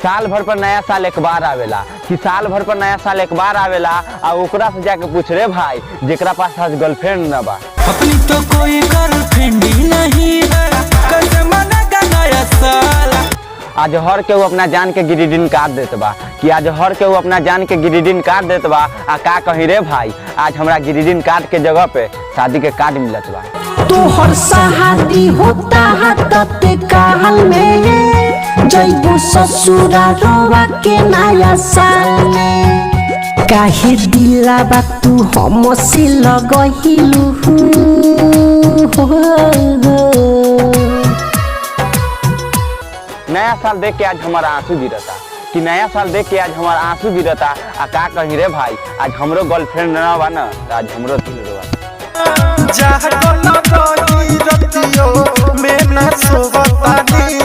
साल भर पर नया साल एक बार आवेला कि साल भर पर नया साल एक बार आवेला आ ओकरा से जाके पूछ रे भाई जेकरा पास आज गर्लफ्रेंड न बा। अपनी तो कोई गर्लफ्रेंड ही नहीं है, कैसे मनेगा नया साल। आज हर के वो अपना जान के गिरिडीन काट देत बा कि आज हर के वो अपना जान के गिरिडीन काट देत बा। आ का कही रे भाई आज हमरा गिरिडीन काट के जगह पे शादी के कार्ड मिलत बा। तो हर शादी होता है तत्काल में, जइबू ससुरा रोवा के नया साल में। काहे दिलाबा तू हमसे लगहिलू नया साल देख के आज हमारा आंसू गिरता कि नया साल देख के आज हमारा आंसू गिरता। आ का कही रे भाई आज हमरो गर्लफ्रेंड न बा न त आज हमरो दिल रोवा। जागो लगनी रतियो में न सोवतानी